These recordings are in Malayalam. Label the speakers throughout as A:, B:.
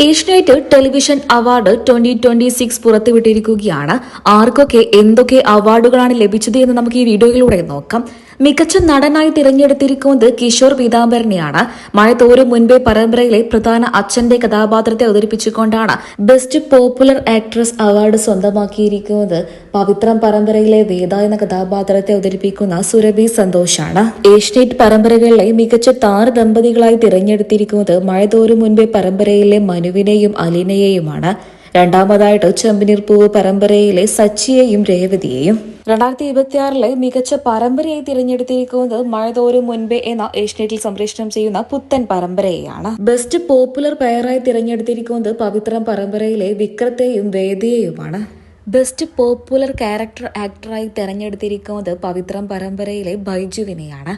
A: Asianet television award 2026 പുറത്തുവിട്ടിരിക്കുകയാണ്. ആർക്കൊക്കെ എന്തൊക്കെ അവാർഡുകളാണ് ലഭിച്ചത് എന്ന് നമുക്ക് ഈ വീഡിയോയിലൂടെ നോക്കാം. മികച്ച നടനായി തിരഞ്ഞെടുത്തിരിക്കുന്നത് കിഷോർ പീതാംബരനെയാണ്. മഴ തോരും മുൻപേ പരമ്പരയിലെ പ്രധാന അച്ഛന്റെ കഥാപാത്രത്തെ അവതരിപ്പിച്ചുകൊണ്ടാണ് ബെസ്റ്റ് പോപ്പുലർ ആക്ട്രസ് അവാർഡ് സ്വന്തമാക്കിയിരിക്കുന്നത്. പവിത്രം പരമ്പരയിലെ വേദ എന്ന കഥാപാത്രത്തെ അവതരിപ്പിക്കുന്ന സുരഭി സന്തോഷാണ്. ഏഷ്യനെറ്റ് പരമ്പരകളിലെ മികച്ച താരദമ്പതികളായി തിരഞ്ഞെടുത്തിരിക്കുന്നത് മഴ തോരും മുൻപേ പരമ്പരയിലെ മനുവിനെയും അലീനയെയുമാണ്. രണ്ടാമതായിട്ട് ചെമ്പനീർ പൂവ് പരമ്പരയിലെ സച്ചിയെയും രേവതിയെയും. 2026 മികച്ച പരമ്പരയായി തിരഞ്ഞെടുത്തിരിക്കുന്നത് മഴ തോരും മുൻപേ എന്ന ഏഷ്യനെറ്റിൽ സംപ്രേഷണം ചെയ്യുന്ന പുത്തൻ പരമ്പരയെയാണ്. ബെസ്റ്റ് പോപ്പുലർ പെയറായി തിരഞ്ഞെടുത്തിരിക്കുന്നത് പവിത്രം പരമ്പരയിലെ വിക്രത്തെയും വേദിയെയുമാണ്. ബെസ്റ്റ് പോപ്പുലർ ക്യാരക്ടർ ആക്ടറായി തിരഞ്ഞെടുത്തിരിക്കുന്നത് പവിത്രം പരമ്പരയിലെ ബൈജുവിനെയാണ്.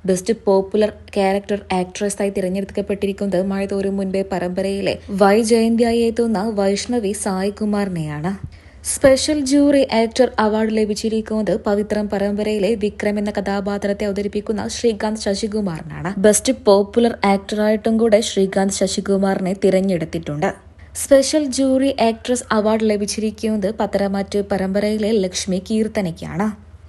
A: ബെസ്റ്റ് പോപ്പുലർ ക്യാരക്ടർ ആക്ട്രസായി തിരഞ്ഞെടുക്കപ്പെട്ടിരിക്കുന്നത് മഴ തോരും മുൻപേ പരമ്പരയിലെ ജയന്തിയായി എത്തുന്ന വൈഷ്ണവി സായ് കുമാറിനെയാണ്. സ്പെഷ്യൽ ജൂറി ആക്ടർ അവാർഡ് ലഭിച്ചിരിക്കുന്നത് പവിത്രം പരമ്പരയിലെ വിക്രം എന്ന കഥാപാത്രത്തെ അവതരിപ്പിക്കുന്ന ശ്രീകാന്ത് ശശികുമാറിനാണ്. ബെസ്റ്റ് പോപ്പുലർ ആക്ടറായിട്ടും കൂടെ ശ്രീകാന്ത് ശശികുമാറിനെ തിരഞ്ഞെടുത്തിട്ടുണ്ട്. സ്പെഷ്യൽ ജൂറി ആക്ട്രസ് അവാർഡ് ലഭിച്ചിരിക്കുന്നത് പത്തരമാറ്റ് പരമ്പരയിലെ ലക്ഷ്മി കീർത്തനയ്ക്കാണ്.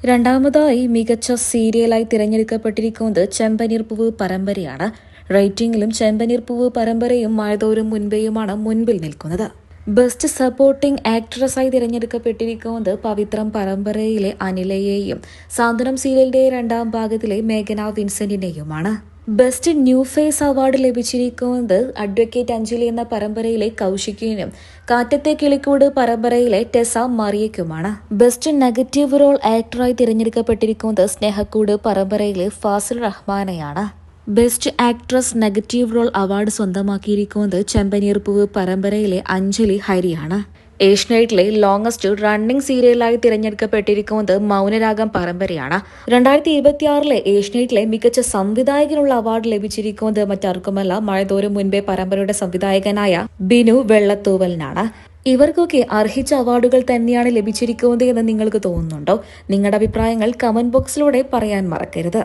A: രണ്ടാമതായി മികച്ച സീരിയലായി തിരഞ്ഞെടുക്കപ്പെട്ടിരിക്കുന്നത് ചെമ്പനീർ പൂവ് പരമ്പരയാണ്. റേറ്റിംഗിലും ചെമ്പനീർ പൂവ് പരമ്പരയും മഴ തോരും മുൻപേയുമാണ് മുൻപിൽ നിൽക്കുന്നത്. ബെസ്റ്റ് സപ്പോർട്ടിംഗ് ആക്ട്രസായി തിരഞ്ഞെടുക്കപ്പെട്ടിരിക്കുന്നത് പവിത്രം പരമ്പരയിലെ അനിലയെയും സാന്ത്വനം സീരിയലിന്റെ രണ്ടാം ഭാഗത്തിലെ മേഘന വിൻസെന്റിനെയുമാണ്. ബെസ്റ്റ് ന്യൂ ഫേസ് അവാർഡ് ലഭിച്ചിരിക്കുന്നത് അഡ്വക്കേറ്റ് അഞ്ജലി എന്ന പരമ്പരയിലെ കൗശികിനും കാറ്റത്തെ കിളിക്കൂട് പരമ്പരയിലെ ടെസ മറിയയ്ക്കുമാണ്. ബെസ്റ്റ് നെഗറ്റീവ് റോൾ ആക്ടറായി തിരഞ്ഞെടുക്കപ്പെട്ടിരിക്കുന്നത് സ്നേഹക്കൂട് പരമ്പരയിലെ ഫാസിൽ റഹ്മാനെയാണ്. Best actress negative role award സ്വന്തമാക്കിയിരിക്കുന്നത് ചെമ്പനീർ പൂവ് പരമ്പരയിലെ അഞ്ജലി ഹരിയാണ്. ഏഷ്യനെറ്റിലെ ലോങ്സ്റ്റ് റണ്ണിംഗ് സീരിയലായി തിരഞ്ഞെടുക്കപ്പെട്ടിരിക്കുന്നത് മൗനരാഗം പരമ്പരയാണ്. 2026 ഏഷ്യനെറ്റിലെ മികച്ച സംവിധായകനുള്ള അവാർഡ് ലഭിച്ചിരിക്കുന്നത് മറ്റാർക്കുമല്ല, മഴ തോരും മുൻപേ പരമ്പരയുടെ സംവിധായകനായ ബിനു വെള്ളത്തൂവലിനാണ്. ഇവർക്കൊക്കെ അർഹിച്ച അവാർഡുകൾ തന്നെയാണ് ലഭിച്ചിരിക്കുന്നത് എന്ന് നിങ്ങൾക്ക് തോന്നുന്നുണ്ടോ? നിങ്ങളുടെ അഭിപ്രായങ്ങൾ കമന്റ് ബോക്സിലൂടെ പറയാൻ മറക്കരുത്.